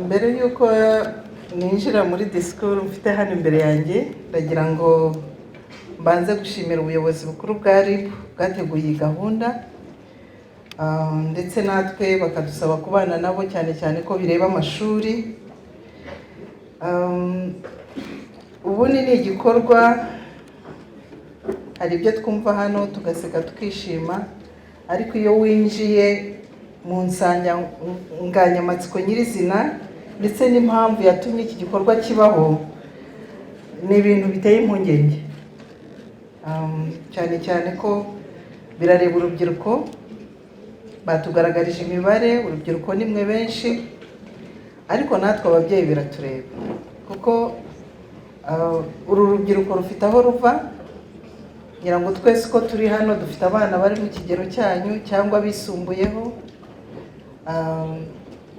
mbere yuko ninjira muri disikuru mfite hano imbere yanjye, ndagira ngo mbanze gushimira ubuyobozi bukuru bwa RIB bwateguye iyi gahunda, ndetse natwe bakadusaba kubana nabo cyane cyane ko bireba amashuri. Ubundi ni igikorwa, hari ibyo twumva hano tugaseka tukishima, ariko iyo winjiye mu nsanganyamatsiko nyirizina ndetse n'impamvu yatumye iki gikorwa kibaho, ni ibintu biteye impungenge, cyane cyane ko birareba urubyiruko. Batugaragarije imibare, urubyiruko ni mwe benshi, ariko natwe ababyeyi biratureba, kuko uru rubyiruko rufite aho ruva. ngira ngo twese ko turi hano dufite abana bari mu kigero cyanyu cyangwa bisumbuyeho.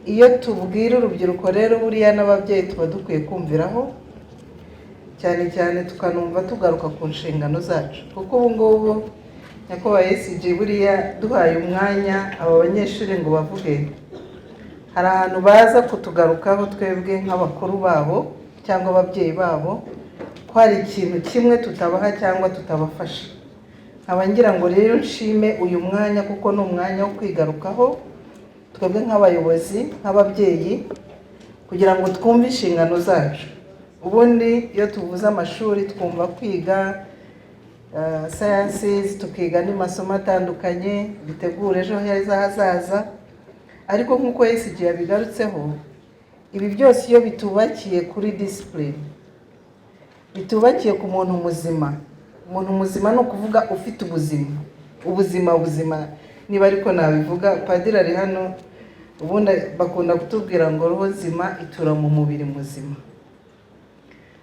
Iyo tubwira urubyiruko rero buriya n'ababyeyi tuba dukwiye kumviraho, cyane cyane tukanumva tugaruka ku nshingano zacu, kuko ubu ngubu nyakubahwa ESG buriya duhaye umwanya aba banyeshuri ngo bavuge, hari ahantu baza kutugarukaho twebwe nk'abakuru babo cyangwa ababyeyi babo ko hari ikintu kimwe tutabaha cyangwa tutabafasha. Nkaba ngira ngo rero nshime uyu mwanya, kuko ni umwanya wo kwigarukaho twebwe nk'abayobozi, nk'ababyeyi, kugira ngo twumve inshingano zacu. Ubundi iyo tuvuze amashuri twumva kwiga sciences, tukiga n'amasomo atandukanye bitegura ejo heza hazaza, ariko nk'uko ESG yabigarutseho, ibi byose iyo bitubakiye kuri discipline, bitubakiye ku muntu muzima. Umuntu muzima ni ukuvuga ufite ubuzima niba ariko nabivuga. Padiri ari hano, ubundi bakunda kutubwira ngo roho nzima itura mu mubiri muzima.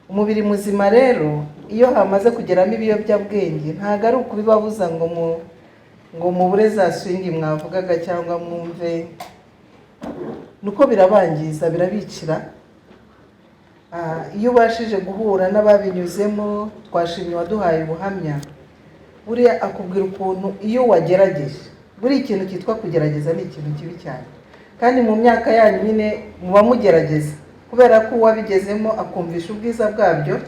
Umubiri muzima rero iyo hamaze kugeramo ibiyobyabwenge, ntabwo ari ukubibabuza ngo mubure za swingi mwavugaga cyangwa mwumve, nuko birabangiza, birabicira. Iyo ubashije guhura n'ababinyuzemo, twashimye waduhaye ubuhamya, buriya akubwira ukuntu iyo wagerageje, buri ikintu cyitwa kugerageza ni ikintu kibi cyane, kandi mu myaka yanyu nyine muba mugerageza, kubera ko uwabigezemo akumvisha ubwiza bwabyo,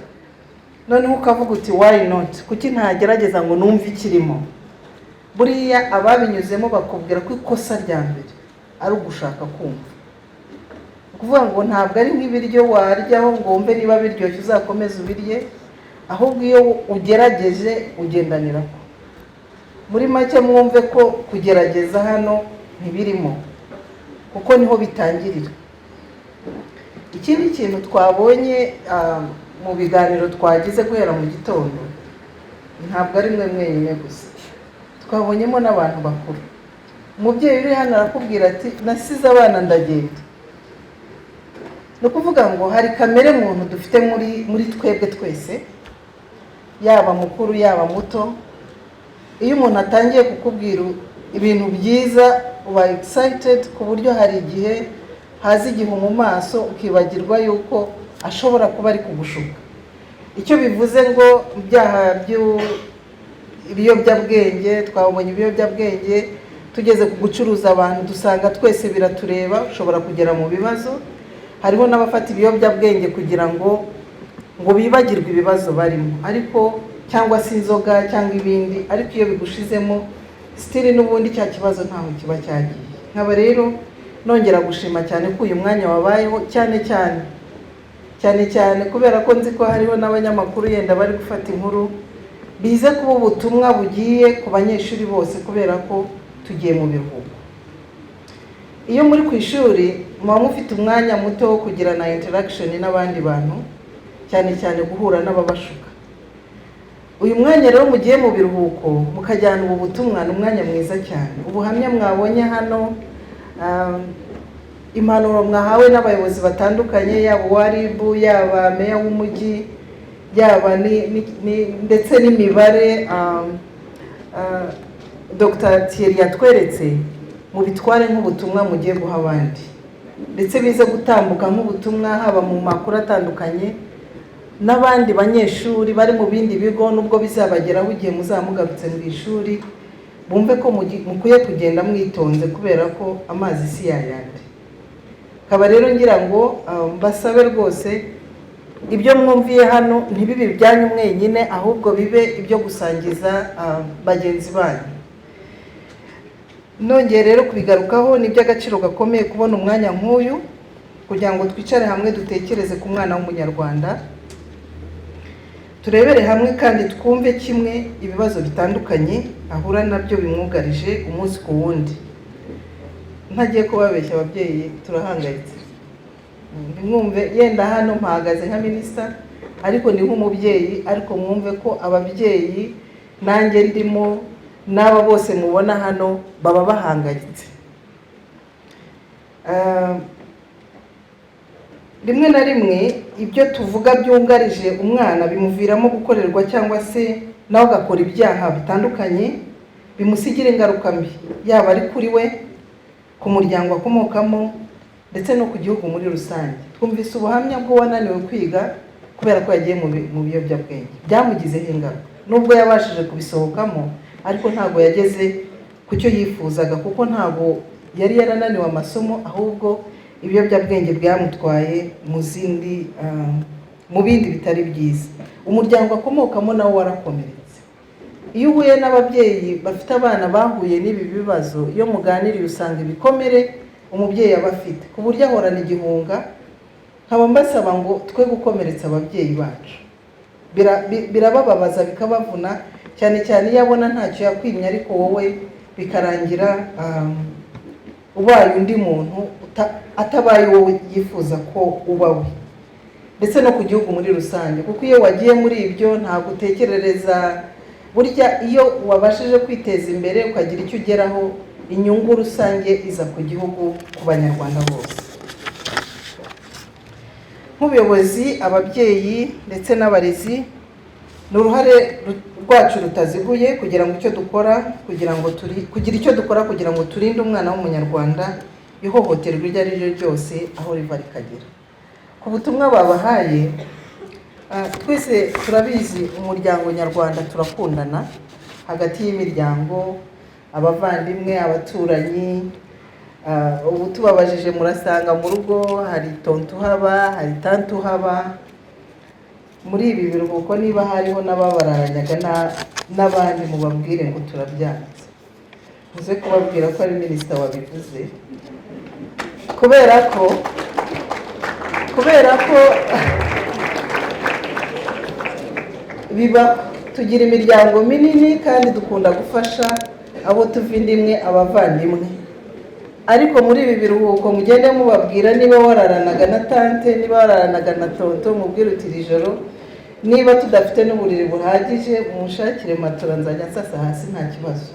noneho ukavuga uti why not, kuki ntagerageza ngo numve ikirimo. Buriya ababinyuzemo bakubwira ko ikosa rya mbere ari ugushaka kumva, kuvuga ngo ntabwo ari nk'ibiryo waryaho ngo wumve niba biryoshye uzakomeza ubirye, ahubwo iyo ugerageje ugendanira ko. Muri make mwumve ko kugerageza hano ntibirimo, kuko niho bitangirira. Ikindi kintu twabonye mu biganiro twagize guhera mu gitondo, ntabwo ari mwe mwenyine gusa, twabonyemo n'abantu bakuru. Umubyeyi uri hano arakubwira ati nasize abana ndagenda. Ni ukuvuga ngo hari kamere muntu dufite muri twebwe twese, yaba mukuru yaba muto. Iyo umuntu atangiye kukubwira ibintu byiza uba excited, ku buryo hari igihe haza igihu mu maso ukibagirwa yuko ashobora kuba ari kugushuka. Icyo bivuze ngo ibyaha ibiyobyabwenge, twabonye ibiyobyabwenge, tugeze ku gucuruza abantu dusanga twese biratureba, ushobora kugera mu bibazo. Hariho n'abafata ibiyobyabwenge kugira ngo bibagirwe ibibazo barimo, ariko cyangwa se inzoga cyangwa ibindi, ariko iyo bigushizemo stili n'ubundi cya kibazo ntaho kiba cyagiye. Nkaba rero nongera gushima cyane ko uyu mwanya wabayeho, cyane cyane kubera ko nzi ko hariho n'abanyamakuru yenda bari gufata inkuru, bize kuba ubutumwa bugiye ku banyeshuri bose, kubera ko tugiye mu biruhuko. Iyo muri ku ishuri muba mufite umwanya muto wo kugirana interaction n'abandi bantu, cyane cyane guhura n'ababashuka. Uyu mwanya rero mugiye mu biruhuko mukajyana ubu butumwa, ni umwanya mwiza cyane. Ubuhamya mwabonye hano, impanuro mwahawe n'abayobozi batandukanye, yaba uwa RIB, yaba meya w'umujyi, yaba ndetse n'imibare Dr. Thierry yatweretse, mubitware nk'ubutumwa mugiye guha abandi, ndetse bize gutambuka nk'ubutumwa haba mu makuru atandukanye n'abandi banyeshuri bari mu bindi bigo, nubwo bizabageraho igihe muzamugarutse mu ishuri, bumve ko mukwiye kugenda mwitonze, kubera ko amazi si yayandi. kaba rero ngira ngo mbasabe rwose ibyo mwumviye hano ntibibe ibyanyu mwenyine, ahubwo bibe ibyo gusangiza bagenzi banyu. Nongeye rero kubigarukaho, ni iby'agaciro gakomeye kubona umwanya nk'uyu kugira ngo twicare hamwe dutekereze ku mwana w'umunyarwanda, turebere hamwe kandi twumve kimwe ibibazo bitandukanye ahura nabyo bimwugarije umunsi ku wundi. Ntagiye kubabeshya ababyeyi, turahangayitse. Ntimwumve yenda hano mpahagaze nka minisita, ariko ni nk'umubyeyi, ariko mwumve ko ababyeyi nanjye ndimo n'aba bose mubona hano baba bahangayitse. Rimwe na rimwe ibyo tuvuga byungarije umwana bimuviramo gukorerwa cyangwa se nawe agakora ibyaha bitandukanye bimusigira ingaruka mbi, yaba ari kuri we, ku muryango akomokamo, ndetse no ku gihugu muri rusange. Twumvise ubuhamya bw'uwananiwe kwiga kubera ko yagiye mu biyobyabwenge, byamugizeho ingaruka. Nubwo yabashije kubisohokamo, ariko ntabwo yageze ku cyo yifuzaga, kuko ntabwo yari yarananiwe amasomo, ahubwo ibiyobyabwenge byamutwaye mu bindi bitari byiza. Umuryango akomokamo nawo warakomeretse. Iyo uhuye n'ababyeyi bafite abana bahuye n'ibi bibazo, iyo muganiriye usanga ibikomere umubyeyi aba afite, ku buryo ahorana igihunga. Nkaba mbasaba ngo twe gukomeretsa ababyeyi bacu. Birabababaza bikabavuna, cyane cyane iyo abona ntacyo yakwimye, ariko wowe bikarangira ubaye undi muntu atabaye wowe yifuza ko uba we, ndetse no ku gihugu muri rusange. Kuko iyo wagiye muri ibyo ntabwo utekerereza, burya iyo wabashije kwiteza imbere ukagira icyo ugeraho, inyungu rusange iza ku gihugu, ku banyarwanda bose. Nk'ubuyobozi, ababyeyi ndetse n'abarezi, ni uruhare rwacu rutaziguye kugira ngo icyo dukora kugira ngo turinde umwana w'umunyarwanda ihohoterwa iryo ari ryo ryose aho riva rikagera. Ku butumwa babahaye, twese turabizi umuryango nyarwanda turakundana, hagati y'imiryango, abavandimwe, abaturanyi. Ubu tubabajije murasanga mu rugo hari tonto uhaba, hari tante uhaba. Muri ibi biruhuko niba hariho n'ababaranyaga n'abandi, mubabwire ngo turabyanze. Muze kubabwira ko ari minisita wabivuze, kubera ko tugira imiryango minini kandi dukunda gufasha abo tuva inda imwe, abavandimwe. Ariko muri ibi biruhuko mugende mubabwira, niba wararanaga na tante, niba wararanaga na tonto, mubwire uti iri joro niba tudafite n'uburiri buhagije, mushakire matora nzajya nsasa hasi nta kibazo.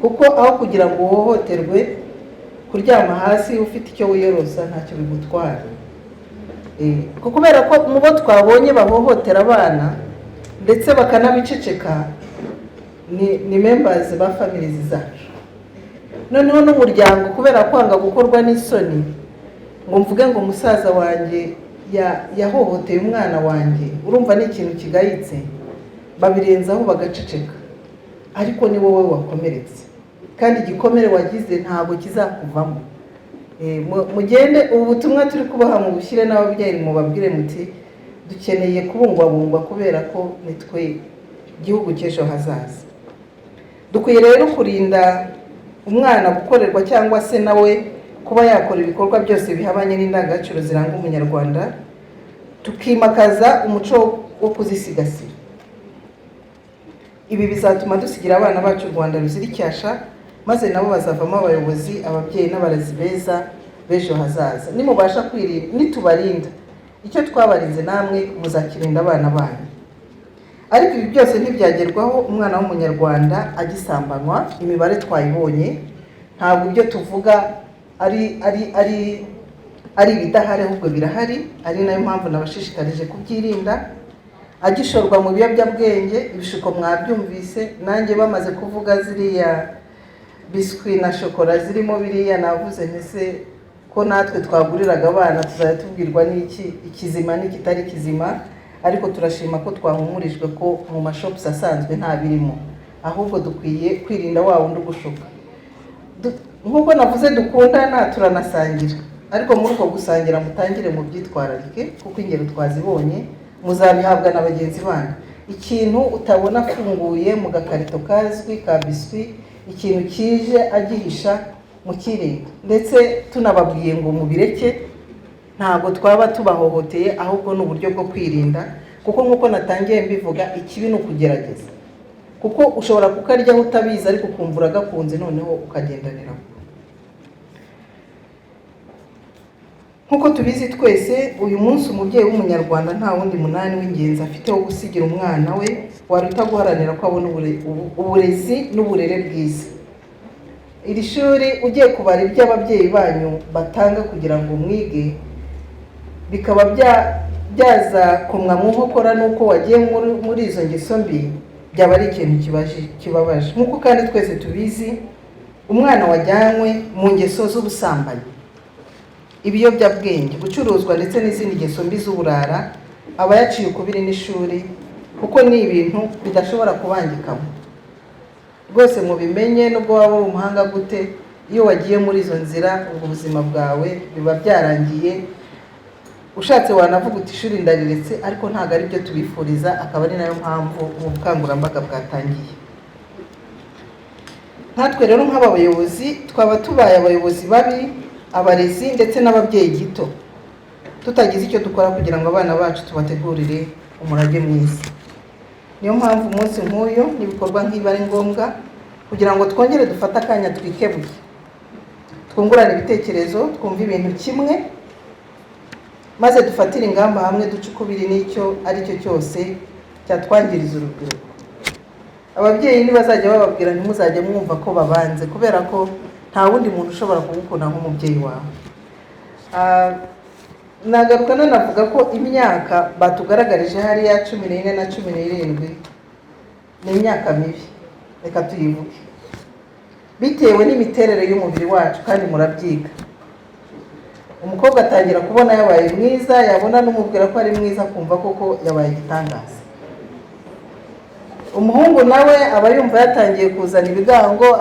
Kuko aho kugira ngo uhohoterwe, kuryama hasi ufite icyo wiyorosa ntacyo bigutwara. Kubera ko mu bo twabonye bahohotera abana ndetse bakanabiceceka ni members ba families zacu. Noneho n'umuryango kubera kwanga gukorwa n'isoni ngo mvuge ngo musaza wanjye yahohoteye umwana wanjye, urumva ni ikintu kigayitse, babirenzaho bagaceceka. Ariko ni wowe wakomeretse, kandi igikomere wagize ntabwo kizakuvamo. Mugende ubu butumwa turi kubaha mu bushyire n'ababyeyi, mubabwire muti dukeneye kubungwabungwa kubera ko nitwe gihugu cy'ejo hazaza. Dukwiye rero kurinda umwana gukorerwa cyangwa se nawe kuba yakora ibikorwa byose bihabanye n'indangagaciro ziranga umunyarwanda, tukimakaza umuco wo kuzisigasira. Ibi bizatuma dusigira abana bacu u Rwanda ruzira icyasha, maze nabo bazavamo abayobozi, ababyeyi n'abarezi beza b'ejo hazaza. Nimubasha kwirinda, nitubarinda icyo twabarinze, namwe muzakirinda abana banyu. Ariko ibi byose ntibyagerwaho umwana w'umunyarwanda agisambanywa. Imibare twayibonye, ntabwo ibyo tuvuga ari ibidahari, ahubwo birahari. Ari nayo mpamvu nabashishikarije kubyirinda. Agishorwa mu biyobyabwenge, ibishuko mwabyumvise, nanjye bamaze kuvuga ziriya biswi na shokora zirimo biriya, navuze ntese ko natwe twaguriraga abana tuzajya tubwirwa n'iki ikizima n'ikitari kizima. Ariko turashima ko twahumurijwe ko mu mashops asanzwe nta birimo, ahubwo dukwiye kwirinda wa wundi ugushuka. Nk'uko navuze dukundana, turanasangira, ariko muri uko gusangira mutangire mu byitwararike kuko ingero twazibonye muzabihabwa na bagenzi banyu. Ikintu utabona afunguye mu gakarito kazwi ka biswi, ikintu kije agihisha mukirinde, ndetse tunababwiye ngo mubireke, ntabwo twaba tubahohoteye ahubwo n'uburyo bwo kwirinda, kuko nkuko natangiye mbivuga ikibi ni ukugerageza, kuko ushobora kukaryaho utabizi ariko ukumva uragakunze noneho ukagendaniraho. Nkuko tubizi twese, uyu munsi umubyeyi w'umunyarwanda nta wundi munani w'ingenzi afite wo gusigira umwana we waruta guharanira ko abona uburezi n'uburere bwiza. Iri shuri ugiye kubara ibyo ababyeyi banyu batanga kugira ngo mwige, bikaba byaza kumwa mu nkokora nuko wagiye muri izo ngeso mbi, byaba ari ikintu kibabaje. Nkuko kandi twese tubizi, umwana wajyanywe mu ngeso z'ubusambanyi, ibiyobyabwenge, gucuruzwa ndetse n'izindi ngeso mbi z'uburara aba yaciye ukubiri n'ishuri, kuko ni ibintu bidashobora kubangikamo. Rwose mubimenye, nubwo waba uri umuhanga gute, iyo wagiye muri izo nzira ubuzima bwawe biba byarangiye. Ushatse wanavuga uti ishuri ndariretse, ariko ntabwo ari byo tubifuriza, akaba ari nayo mpamvu ubukangurambaga bwatangiye. Natwe rero nk'abayobozi twaba tubaye abayobozi babi, abarezi ndetse n'ababyeyi gito, tutagize icyo dukora kugira ngo abana bacu tubategurire umurage mwiza. Niyo mpamvu umunsi nk'uyu n'ibikorwa nk'ibi ari ngombwa, kugira ngo twongere dufate akanya twikebuye, twungurane ibitekerezo, twumve ibintu kimwe, maze dufatire ingamba hamwe duce ukubiri n'icyo ari cyo cyose cyatwangiriza urubyiruko. Ababyeyi ntibazajya bababwira ntimuzajye mwumva ko babanze, kubera ko nta wundi muntu ushobora kugukunda nk'umubyeyi wawe. Nagaruka nanavuga ko imyaka batugaragarije hariya 14 na 17 ni imyaka mibi, reka tuyivuge, bitewe n'imiterere y'umubiri wacu, kandi murabyiga. Umukobwa atangira kubona yabaye mwiza, yabona n'umubwira ko ari mwiza kumva koko yabaye igitangaza. Umuhungu nawe aba yumva yatangiye kuzana ibigango,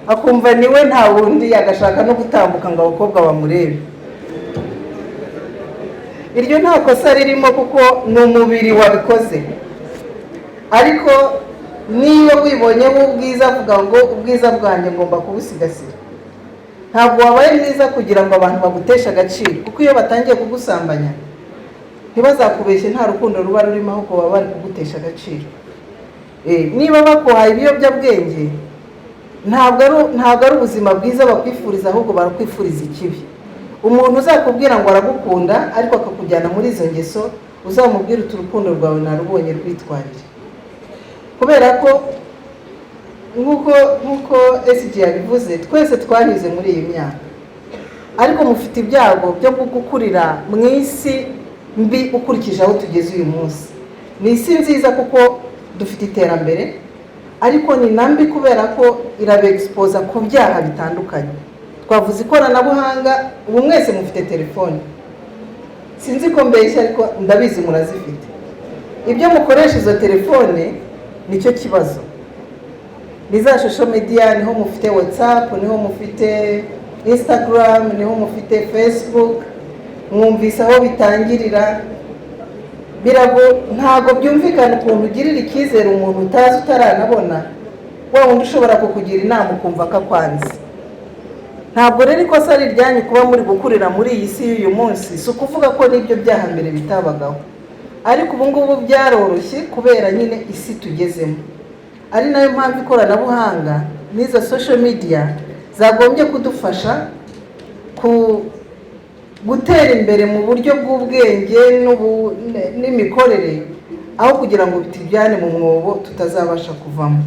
akumva niwe nta wundi, agashaka no gutambuka ngo abakobwa bamurebe. Iryo nta kosa ririmo kuko ni umubiri wabikoze, ariko niyo wibonyeho ubwiza avuga ngo ubwiza bwanjye ngomba kubusigasira. Ntabwo wabaye mwiza kugira ngo abantu baguteshe agaciro, kuko iyo batangiye kugusambanya ntibazakubeshye nta rukundo ruba rurimo, ahubwo baba bari kugutesha agaciro. Niba bakuhaye ibiyobyabwenge, ntabwo ari ubuzima bwiza bakwifuriza, ahubwo barakwifuriza ikibi. Umuntu uzakubwira ngo aragukunda ariko akakujyana muri izo ngeso, uzamubwira uti urukundo rwawe narubonye, rwitwarire. Kubera ko nk'uko SG yabivuze, twese twanyuze muri iyi myaka, ariko mufite ibyago byo gukurira mu isi mbi ukurikije aho tugeze uyu munsi. Ni isi nziza kuko dufite iterambere, ariko ni nambi kubera ko irabexposa ku byaha bitandukanye. Twavuze ikoranabuhanga, ubu mwese mufite telefone, sinzi ko mbeshya ariko ndabizi murazifite. Ibyo mukoresha izo telefone nicyo kibazo. Niza social media, niho mufite WhatsApp, niho mufite Instagram, niho mufite Facebook, mwumvise aho bitangirira. Ntago byumvikana ukuntu ugirira icyizere umuntu utazi utaranabona, wa wundi ushobora kukugira inama ukumva akakwanze. Ntabwo rero ikosa ari ryanyu kuba muri gukurira muri iyi si y'uyu munsi, si ukuvuga ko n'ibyo byaha mbere bitabagaho, ariko ubu ngubu byaroroshye kubera nyine isi tugezemo. Ari nayo mpamvu ikoranabuhanga n'izo social media zagombye kudufasha gutera imbere mu buryo bw'ubwenge n'imikorere, aho kugira ngo bitujyane mu mwobo tutazabasha kuvamo.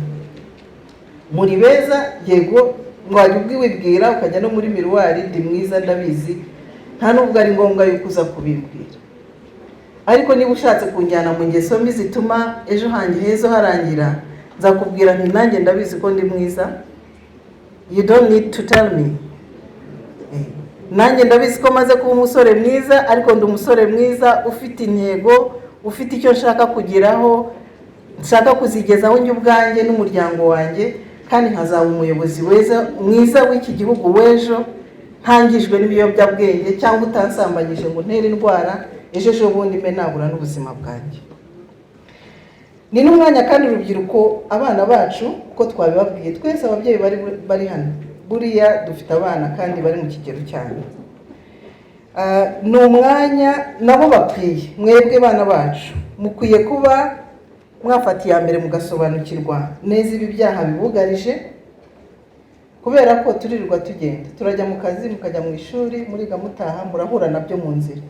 Muri beza, yego, mwajya ubwibwira ukajya no muri miruwari, ndi mwiza ndabizi, nta nubwo ari ngombwa yuko uza kubibwira. Ariko niba ushatse kunjyana mu ngeso mbi zituma ejo hanjye heza harangira, nzakubwira nti nanjye ndabizi ko ndi mwiza, you don't need to tell me. Nanjye ndabizi ko maze kuba umusore mwiza, ariko ndi umusore mwiza ufite intego, ufite icyo nshaka kugeraho, nshaka kuzigezaho njye ubwanjye n'umuryango wanjye, kandi nkazaba umuyobozi mwiza w'iki gihugu w'ejo, ntangijwe n'ibiyobyabwenge cyangwa utansambanyije ngo ntere indwara ejo bundi mbe nabura n'ubuzima bwanjye. Ni n'umwanya kandi urubyiruko, abana bacu uko twabibabwiye, twese ababyeyi bari hano buriya dufite abana kandi bari mu kigero cyane. Ni umwanya nabo bakwiye, mwebwe bana bacu mukwiye kuba mwafata iya mbere mugasobanukirwa neza ibi byaha bibugarije, kubera ko turirirwa tugenda, turajya mu kazi, mukajya mu ishuri, muriga mutaha, murahura nabyo mu nzira.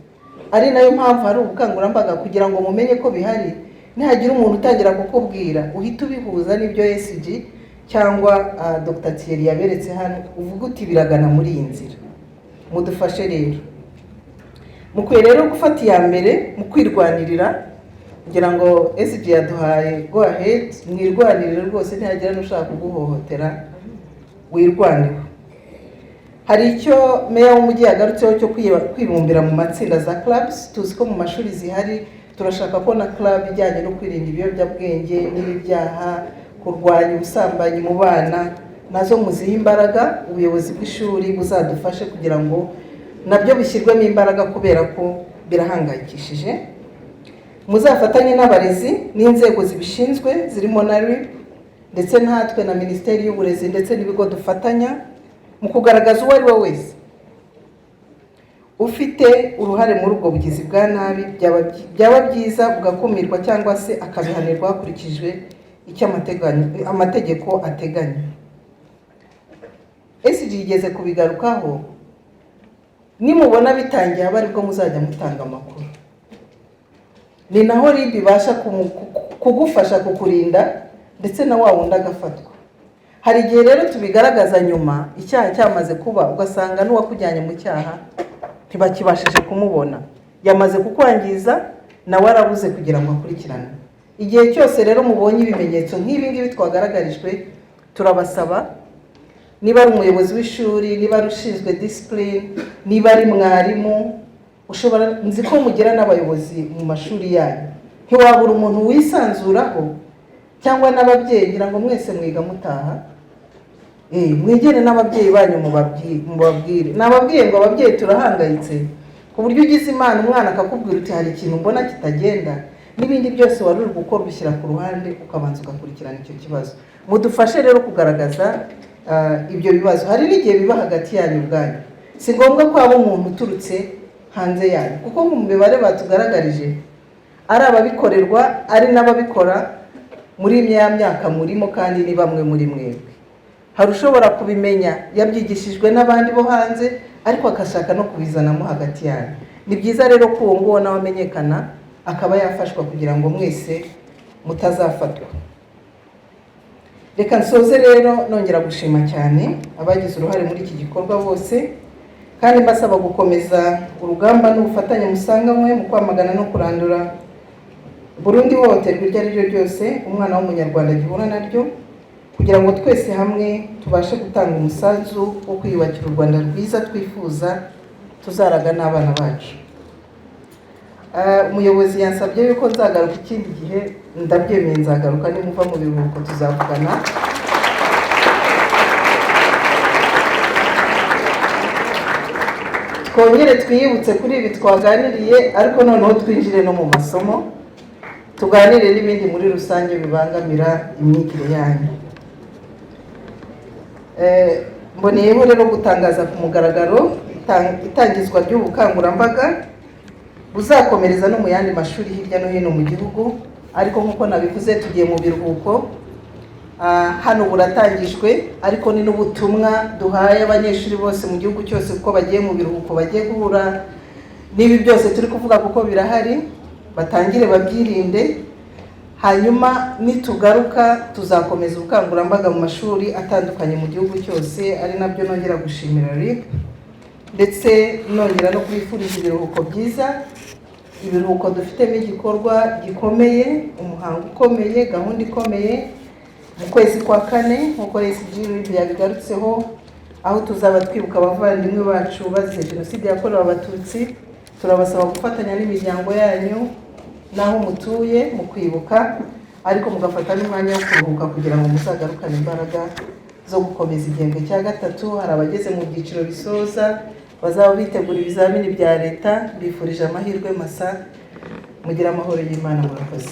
Ari nayo mpamvu hari ubukangurambaga kugira ngo mumenye ko bihari, nihagira umuntu utangira kukubwira uhita ubihuza n'ibyo ESG cyangwa Dr. Thierry yaberetse hano, uvuga uti biragana muri iyi nzira. Mudufashe rero, mukwiye rero gufata iya mbere mu kwirwanirira, kugira ngo ESG yaduhaye go ahead, mwirwanirire rwose, ntihagira n'ushaka kuguhohotera, wirwaneho. Hari icyo meya w'umujyi yagarutseho cyo kwibumbira mu matsinda za clubs. Tuzi ko mu mashuri zihari, turashaka ko na club ijyanye no kwirinda ibiyobyabwenge n'ibyaha, kurwanya ubusambanyi mu bana, nazo muzihe imbaraga. Ubuyobozi bw'ishuri buzadufashe kugira ngo nabyo bishyirwemo imbaraga, kubera ko birahangayikishije. Muzafatanye n'abarezi n'inzego zibishinzwe zirimo na RIB ndetse natwe na Minisiteri y'Uburezi ndetse n'ibigo dufatanya, mu kugaragaza uwo ari we wese ufite uruhare muri ubwo bugizi bwa nabi, byaba byiza bugakumirwa cyangwa se akabihanirwa hakurikijwe icyo amategeko ateganya. ESG igeze kubigarukaho, nimubona bitangiye aba aribwo muzajya mutanga amakuru. Ni naho RIB ibasha kugufasha kukurinda ndetse na wa wundi agafatwa. Hari igihe rero tubigaragaza nyuma icyaha cyamaze kuba, ugasanga n'uwakujyanye mu cyaha ntibakibashije kumubona, yamaze kukwangiza nawe arabuze kugira ngo akurikirane. Igihe cyose rero mubonye ibimenyetso nk'ibi ngibi twagaragarijwe, turabasaba, niba ari umuyobozi w'ishuri, niba ari ushinzwe discipline, niba ari mwarimu, nzi ko mugira n'abayobozi mu mashuri yanyu, ntiwabura umuntu wisanzuraho, cyangwa n'ababyeyi, ngira ngo mwese mwiga mutaha, mwigene n'ababyeyi banyu mubabwire. Nababwiye ngo ababyeyi turahangayitse, ku buryo ugize imana umwana akakubwira uti hari ikintu mbona kitagenda, n'ibindi byose wari uri gukora ubishyira ku ruhande, ukabanza ugakurikirana icyo kibazo. Mudufashe rero kugaragaza ibyo bibazo. Hari n'igihe biba hagati yanyu ubwanyu, si ngombwa ko haba umuntu uturutse hanze yanyu, kuko mu mibare batugaragarije ari ababikorerwa ari n'ababikora muri ya myaka murimo, kandi ni bamwe muri mwebwe. Hari ushobora kubimenya yabyigishijwe n'abandi bo hanze, ariko akashaka no kubizanamo hagati yanyu. Ni byiza rero ko uwo nguwo nawe amenyekana, akaba yafashwa kugira ngo mwese mutazafatwa. Reka nsoze rero nongera gushima cyane abagize uruhare muri iki gikorwa bose, kandi mbasaba gukomeza urugamba n'ubufatanye musanganywe mu kwamagana no kurandura burundu ihohoterwa iryo ari ryo ryose umwana w'umunyarwanda agihura naryo, kugira ngo twese hamwe tubashe gutanga umusanzu wo kwiyubakira u Rwanda rwiza twifuza tuzaraga n'abana bacu. Umuyobozi yansabye yuko nzagaruka ikindi gihe, ndabyemeye nzagaruka, nimuva mu biruhuko tuzavugana. Twongere twiyibutse kuri ibi twaganiriye, ariko noneho twinjire no mu masomo, tuganire n'ibindi muri rusange bibangamira imyigire yanyu. Mboneyeho rero gutangaza ku mugaragaro itangizwa ry'ubukangurambaga buzakomereza no mu yandi mashuri hirya no hino mu gihugu, ariko nk'uko nabivuze tugiye mu biruhuko. Hano buratangijwe, ariko ni n'ubutumwa duhaye abanyeshuri bose mu gihugu cyose kuko bagiye mu biruhuko, bagiye guhura n'ibi byose turi kuvuga kuko birahari, batangire babyirinde. Hanyuma nitugaruka tuzakomeza ubukangurambaga mu mashuri atandukanye mu gihugu cyose, ari nabyo nongera gushimira RIB, ndetse nongera no kwifuriza ibiruhuko byiza. Ibiruhuko dufitemo igikorwa gikomeye, umuhango ukomeye, gahunda ikomeye mu kwezi kwa kane nk'uko RIB yabigarutseho, aho tuzaba twibuka abavandimwe bacu bazize Jenoside yakorewe Abatutsi. Turabasaba gufatanya n'imiryango yanyu n'aho mutuye mu kwibuka ariko mugafata n'umwanya wo kuruhuka kugira ngo muzagarukane imbaraga zo gukomeza igihembwe cya gatatu. Hari abageze mu byiciro bisoza bazaba bitegura ibizamini bya leta, bifurije amahirwe masa, mugira amahoro y'Imana, murakoze.